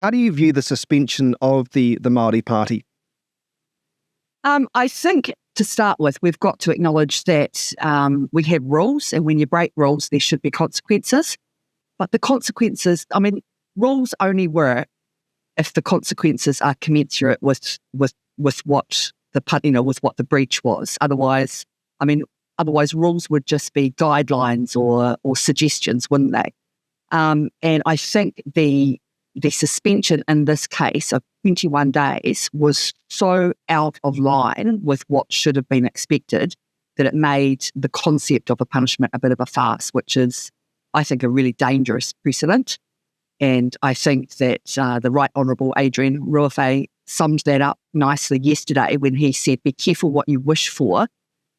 How do you view the suspension of the Māori Party? I think to start with, we've got to acknowledge that we have rules, and when you break rules, there should be consequences. But the consequences, rules only work if the consequences are commensurate with what with what the breach was. Otherwise, rules would just be guidelines or suggestions, wouldn't they? And I think the suspension in this case of 21 days was so out of line with what should have been expected that it made the concept of a punishment a bit of a farce, which is, I think, a really dangerous precedent. And I think that the Right Honourable Adrian Ruawhai summed that up nicely yesterday when he said, be careful what you wish for.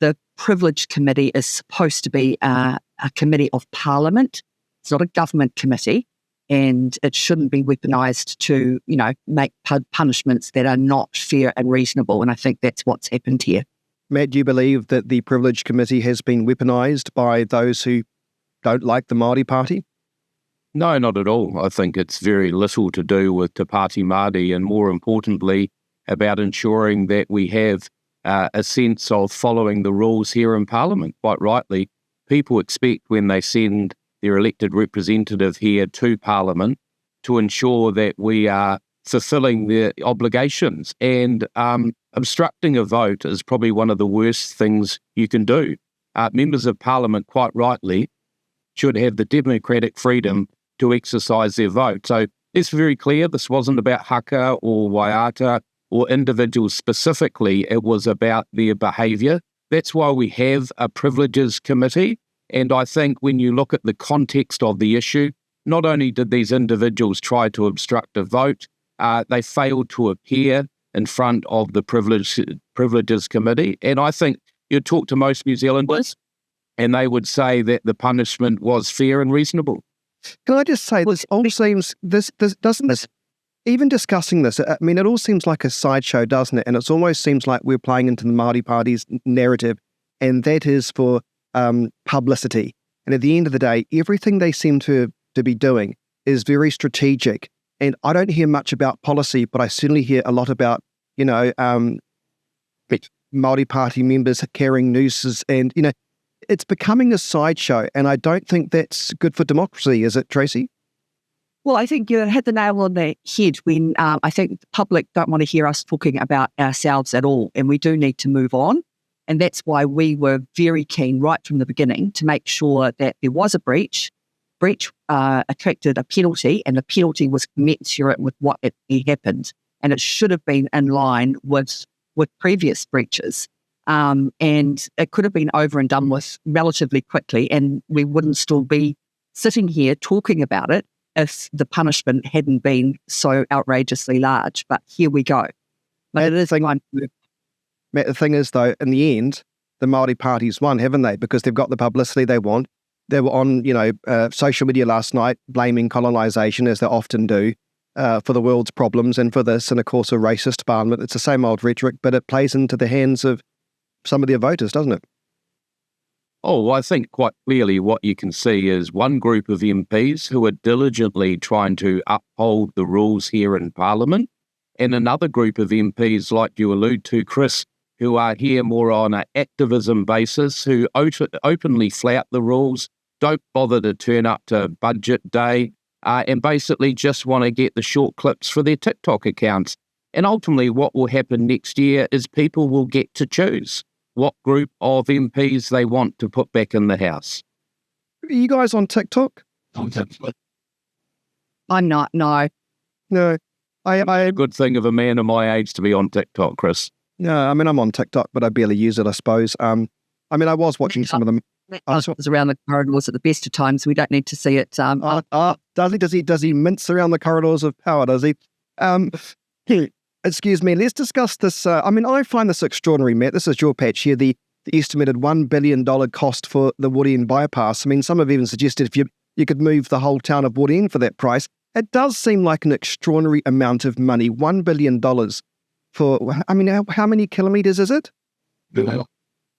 The Privilege Committee is supposed to be a committee of Parliament. It's not a government committee, and it shouldn't be weaponised to, make punishments that are not fair and reasonable. And I think that's what's happened here. Matt, do you believe that the Privilege Committee has been weaponised by those who don't like the Māori Party? No, not at all. I think it's very little to do with Te Pāti Māori, and more importantly, about ensuring that we have a sense of following the rules here in Parliament. Quite rightly, people expect when they send their elected representative here to Parliament to ensure that we are fulfilling their obligations. And obstructing a vote is probably one of the worst things you can do. Members of Parliament, quite rightly, should have the democratic freedom to exercise their vote. So it's very clear this wasn't about haka or waiata or individuals specifically. It was about their behaviour. That's why we have a Privileges Committee. And I think when you look at the context of the issue, not only did these individuals try to obstruct a vote, they failed to appear in front of the Privileges Committee. And I think you talk to most New Zealanders and they would say that the punishment was fair and reasonable. Can I just say, this all seems, even discussing this, it all seems like a sideshow, doesn't it? And it almost seems like we're playing into the Māori Party's narrative, and that is for publicity. And at the end of the day, everything they seem to be doing is very strategic. And I don't hear much about policy, but I certainly hear a lot about, Māori Party members carrying nooses, and, it's becoming a sideshow. And I don't think that's good for democracy, is it, Tracy? Well, I think you hit the nail on the head when I think the public don't want to hear us talking about ourselves at all. And we do need to move on. And that's why we were very keen right from the beginning to make sure that there was a breach. Breach attracted a penalty, and the penalty was commensurate with what it happened. And it should have been in line with previous breaches. And it could have been over and done with relatively quickly, and we wouldn't still be sitting here talking about it if the punishment hadn't been so outrageously large. But here we go. But it is one. Matt, the thing is, though, in the end, the Māori Party's won, haven't they? Because they've got the publicity they want. They were on, social media last night blaming colonisation, as they often do, for the world's problems and for this, and of course a racist parliament. It's the same old rhetoric, but it plays into the hands of some of their voters, doesn't it? Oh, I think quite clearly what you can see is one group of MPs who are diligently trying to uphold the rules here in Parliament, and another group of MPs, like you allude to, Chris, who are here more on an activism basis, who openly flout the rules, don't bother to turn up to budget day, and basically just want to get the short clips for their TikTok accounts. And ultimately what will happen next year is people will get to choose what group of MPs they want to put back in the House. Are you guys on TikTok? I'm not, no. No. A good thing of a man of my age to be on TikTok, Chris. No, I'm on TikTok, but I barely use it, I suppose. I was watching some of them. Was around the corridors at the best of times. We don't need to see it. Does he mince around the corridors of power, does he? Excuse me, let's discuss this. I find this extraordinary, Matt. This is your patch here, the estimated $1 billion cost for the Woodend bypass. Some have even suggested if you could move the whole town of Woodend for that price. It does seem like an extraordinary amount of money, $1 billion for, how many kilometres is it?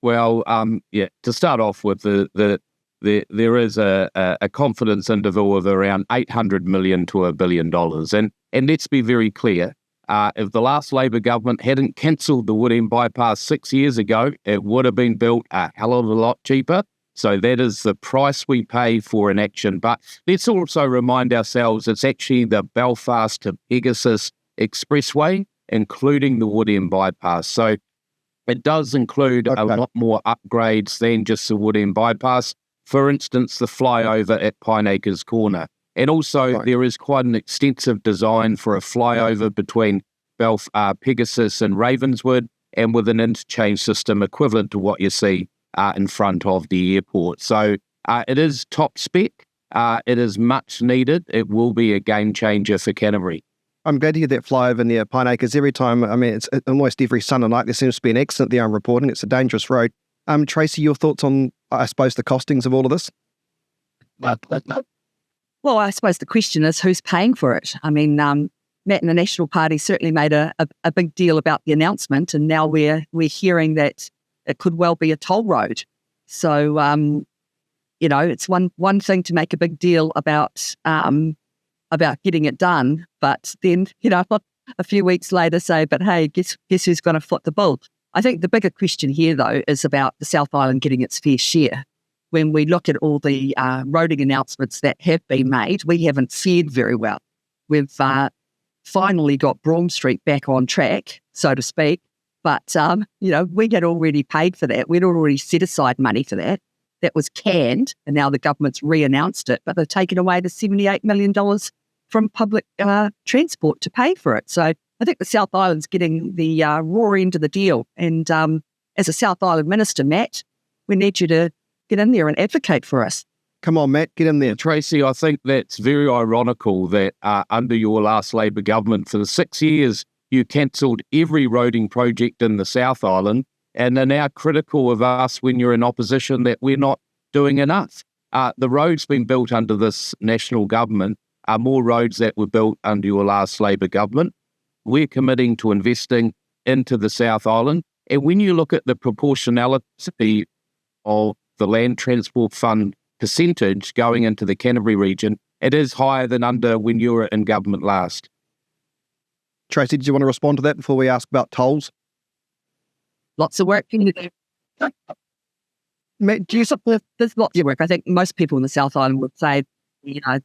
Well, to start off with, there is a confidence interval of around $800 million to $1 billion. And And let's be very clear, if the last Labor government hadn't cancelled the Woodend bypass 6 years ago, it would have been built a hell of a lot cheaper. So that is the price we pay for inaction. But let's also remind ourselves it's actually the Belfast to Pegasus Expressway, including the Woodend bypass. So it does include a lot more upgrades than just the Woodend bypass. For instance, the flyover at Pineacres Corner. And also there is quite an extensive design for a flyover between Pegasus and Ravenswood, and with an interchange system equivalent to what you see in front of the airport. So it is top spec. It is much needed. It will be a game changer for Canterbury. I'm glad to hear that flyover near Pineacres. Every time, I mean, it's almost every Sunday night, there seems to be an accident there I'm reporting. It's a dangerous road. Tracy, your thoughts on, I suppose, the costings of all of this? Well, I suppose the question is who's paying for it? I mean, Matt and the National Party certainly made a big deal about the announcement, and now we're hearing that it could well be a toll road. So, it's one thing to make a big deal about getting it done, but then, a few weeks later say, but hey, guess who's going to foot the bill? I think the bigger question here, though, is about the South Island getting its fair share. When we look at all the roading announcements that have been made, we haven't fared very well. We've finally got Broome Street back on track, so to speak, but, we had already paid for that. We'd already set aside money for that. That was canned, and now the government's re-announced it, but they've taken away the $78 million from public transport to pay for it. So I think the South Island's getting the raw end of the deal. And as a South Island minister, Matt, we need you to get in there and advocate for us. Come on, Matt, get in there. Tracy, I think that's very ironical that under your last Labor government for the 6 years, you cancelled every roading project in the South Island and are now critical of us when you're in opposition that we're not doing enough. The roads being built under this national government are more roads that were built under your last Labor government. We're committing to investing into the South Island. And when you look at the proportionality of the Land Transport Fund percentage going into the Canterbury region, it is higher than under when you were in government last. Tracy, did you want to respond to that before we ask about tolls? Lots of work for you to do. Matt, do you support? There's lots of work. I think most people in the South Island would say,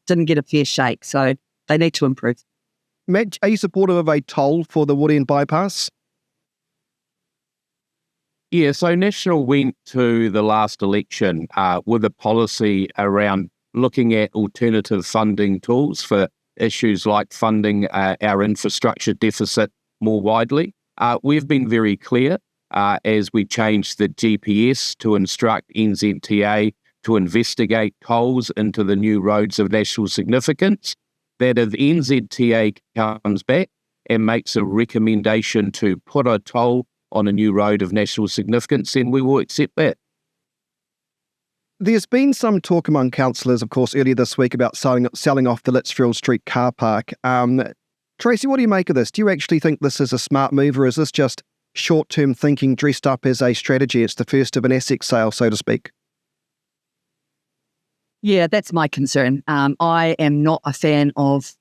didn't get a fair shake, so they need to improve. Matt, are you supportive of a toll for the Woodend bypass? Yeah, so National went to the last election with a policy around looking at alternative funding tools for issues like funding our infrastructure deficit more widely. We've been very clear as we changed the GPS to instruct NZTA to investigate tolls into the new roads of national significance, that if NZTA comes back and makes a recommendation to put a toll on a new road of national significance, then we will accept that. There's been some talk among councillors, of course, earlier this week about selling off the Lichfield Street car park. Tracy, what do you make of this? Do you actually think this is a smart move, or is this just short-term thinking dressed up as a strategy? It's the first of an asset sale, so to speak. Yeah, that's my concern. I am not a fan of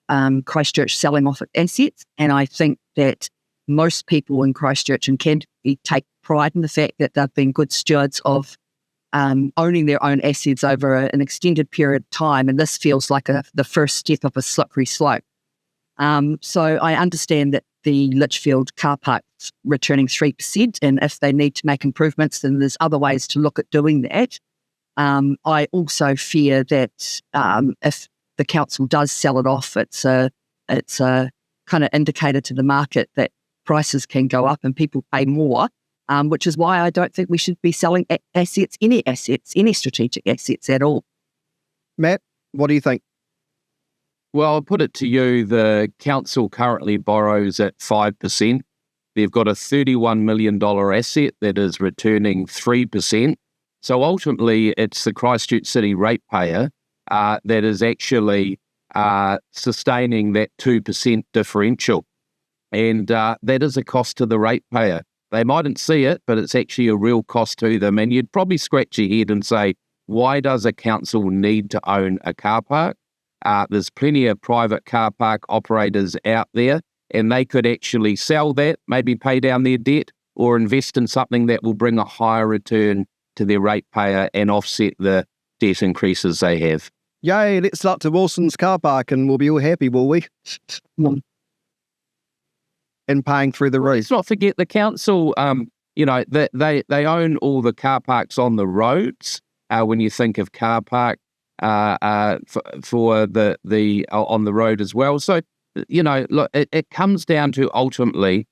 Christchurch selling off assets, and I think that most people in Christchurch and Canterbury take pride in the fact that they've been good stewards of owning their own assets over an extended period of time, and this feels like the first step of a slippery slope. So I understand that the Lichfield car park's returning 3%, and if they need to make improvements, then there's other ways to look at doing that. I also fear that if the council does sell it off, it's a kind of indicator to the market that prices can go up and people pay more, which is why I don't think we should be selling any strategic assets at all. Matt, what do you think? Well, I'll put it to you, the council currently borrows at 5%. They've got a $31 million asset that is returning 3%. So ultimately, it's the Christchurch City ratepayer that is actually sustaining that 2% differential. And that is a cost to the ratepayer. They mightn't see it, but it's actually a real cost to them. And you'd probably scratch your head and say, why does a council need to own a car park? There's plenty of private car park operators out there, and they could actually sell that, maybe pay down their debt, or invest in something that will bring a higher return to their ratepayer and offset the debt increases they have. Yay, let's start to Wilson's car park and we'll be all happy, will we? And paying through the roof. Let's not forget the council, they own all the car parks on the roads. When you think of car park for the on the road as well. So, look, it comes down to ultimately,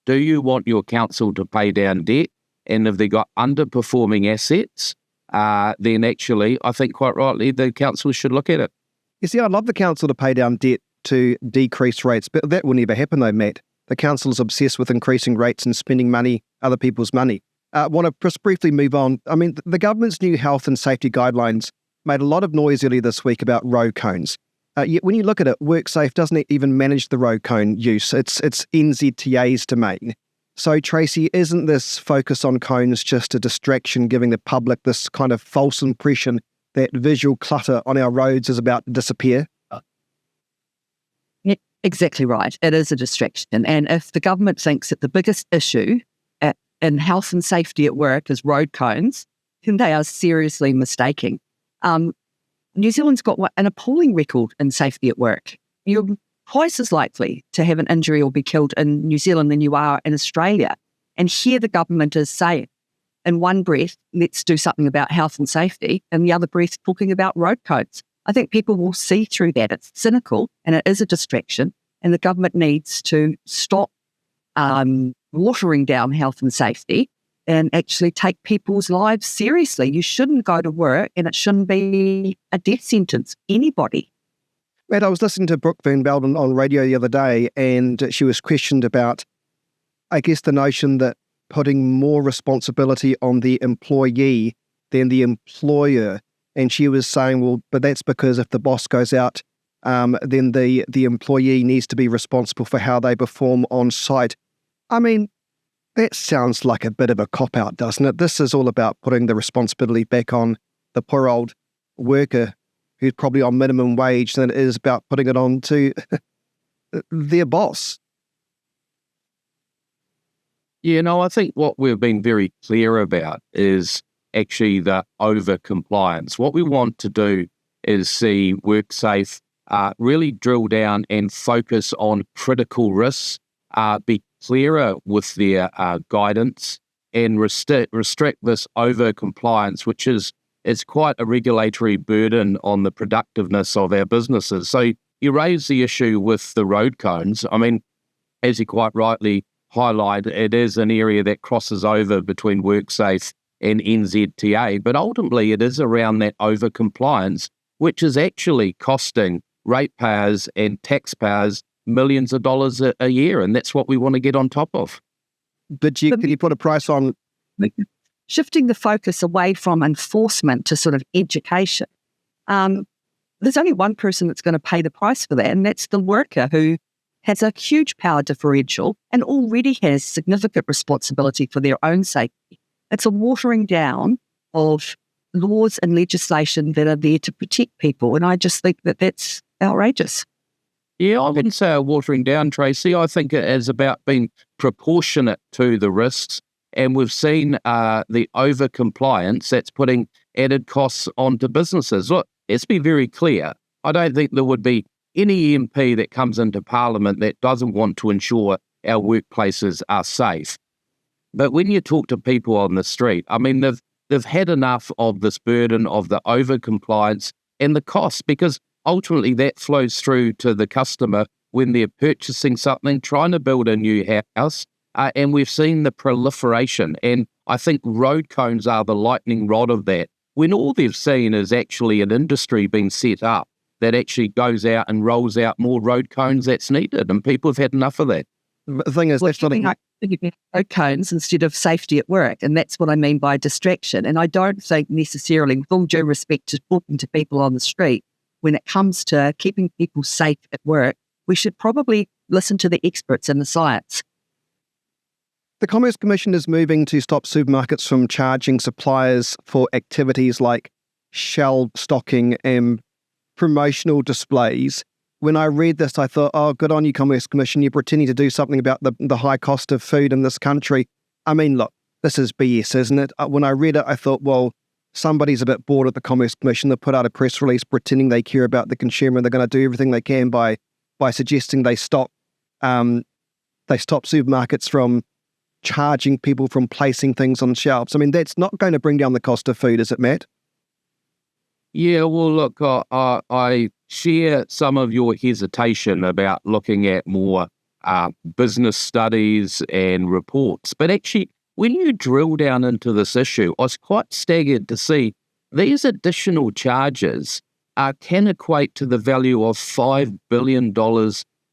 do you want your council to pay down debt? And if they've got underperforming assets, then actually, I think quite rightly, the council should look at it. You see, I'd love the council to pay down debt to decrease rates, but that will never happen though, Matt. The council is obsessed with increasing rates and spending money, other people's money. I want to just briefly move on. I mean, the government's new health and safety guidelines made a lot of noise earlier this week about road cones. Yet when you look at it, WorkSafe doesn't even manage the road cone use. It's NZTA's domain. So, Tracy, isn't this focus on cones just a distraction, giving the public this kind of false impression that visual clutter on our roads is about to disappear? Yeah, exactly right. It is a distraction. And if the government thinks that the biggest issue in health and safety at work is road cones, then they are seriously mistaken. New Zealand's got an appalling record in safety at work. You're twice as likely to have an injury or be killed in New Zealand than you are in Australia. And here the government is saying, in one breath, let's do something about health and safety, and the other breath talking about road codes. I think people will see through that. It's cynical and it is a distraction, and the government needs to stop watering down health and safety and actually take people's lives seriously. You shouldn't go to work and it shouldn't be a death sentence. Anybody. Matt, I was listening to Brooke Van Belden on radio the other day, and she was questioned about, I guess, the notion that putting more responsibility on the employee than the employer. And she was saying, well, but that's because if the boss goes out, then the employee needs to be responsible for how they perform on site. I mean, that sounds like a bit of a cop-out, doesn't it? This is all about putting the responsibility back on the poor old worker who's probably on minimum wage than it is about putting it on to their boss. Yeah, I think what we've been very clear about is actually the over-compliance. What we want to do is see WorkSafe really drill down and focus on critical risks, be clearer with their guidance, and restrict this over-compliance, which is quite a regulatory burden on the productiveness of our businesses. So you raise the issue with the road cones. I mean, as you quite rightly highlight, it is an area that crosses over between WorkSafe and NZTA, but ultimately it is around that over-compliance, which is actually costing ratepayers and taxpayers millions of dollars a year, and that's what we want to get on top of. But can you put a price on? Shifting the focus away from enforcement to sort of education. There's only one person that's going to pay the price for that, and that's the worker who has a huge power differential and already has significant responsibility for their own safety. It's a watering down of laws and legislation that are there to protect people, and I just think that that's outrageous. Yeah, I wouldn't say a watering down, Tracy. I think it is about being proportionate to the risks. And we've seen the over-compliance that's putting added costs onto businesses. Look, let's be very clear. I don't think there would be any MP that comes into Parliament that doesn't want to ensure our workplaces are safe. But when you talk to people on the street, I mean, they've had enough of this burden of the over-compliance and the costs, because ultimately that flows through to the customer when they're purchasing something, trying to build a new house. And we've seen the proliferation, and I think road cones are the lightning rod of that, when all they've seen is actually an industry being set up that actually goes out and rolls out more road cones that's needed, and people have had enough of that. The thing is, that's not road cones instead of safety at work, and that's what I mean by distraction. And I don't think necessarily, with all due respect to talking to people on the street, when it comes to keeping people safe at work, we should probably listen to the experts in the science. The Commerce Commission is moving to stop supermarkets from charging suppliers for activities like shelf stocking and promotional displays. When I read this, I thought, oh, good on you, Commerce Commission. You're pretending to do something about the high cost of food in this country. I mean, look, this is BS, isn't it? When I read it, I thought, well, somebody's a bit bored at the Commerce Commission. They put out a press release pretending they care about the consumer, and they're going to do everything they can by suggesting they stop supermarkets from charging people from placing things on shelves. I mean, that's not going to bring down the cost of food, is it, Matt? Yeah, well, look, I share some of your hesitation about looking at more business studies and reports. But actually, when you drill down into this issue, I was quite staggered to see these additional charges can equate to the value of $5 billion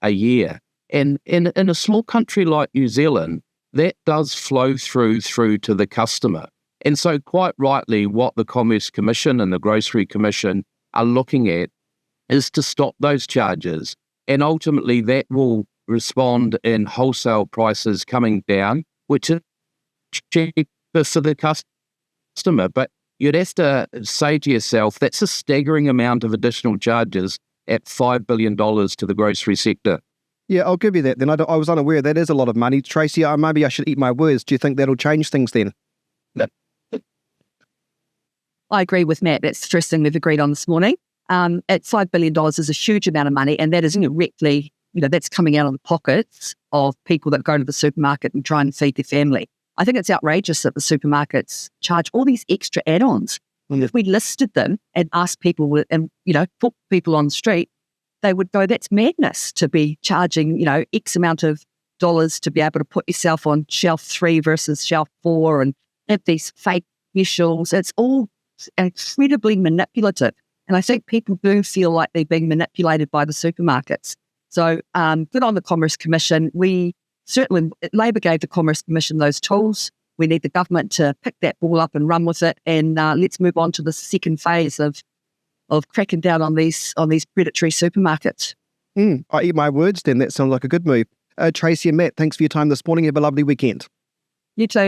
a year. And in a small country like New Zealand, that does flow through to the customer. And so quite rightly, what the Commerce Commission and the Grocery Commission are looking at is to stop those charges. And ultimately, that will respond in wholesale prices coming down, which is cheaper for the customer. But you'd have to say to yourself, that's a staggering amount of additional charges at $5 billion to the grocery sector. Yeah, I'll give you that then. I was unaware that is a lot of money. Tracy, maybe I should eat my words. Do you think that'll change things then? I agree with Matt. That's the first thing we've agreed on this morning. At $5 billion is a huge amount of money, and that is directly, that's coming out of the pockets of people that go to the supermarket and try and feed their family. I think it's outrageous that the supermarkets charge all these extra add-ons. If we listed them and asked people and, put people on the street, they would go, that's madness to be charging, X amount of dollars to be able to put yourself on shelf 3 versus shelf 4 and have these fake specials. It's all incredibly manipulative. And I think people do feel like they're being manipulated by the supermarkets. So good on the Commerce Commission. Labor gave the Commerce Commission those tools. We need the government to pick that ball up and run with it. And let's move on to the second phase of cracking down on these predatory supermarkets. I eat my words then. That sounds like a good move. Tracy and Matt, thanks for your time this morning. Have a lovely weekend. You too.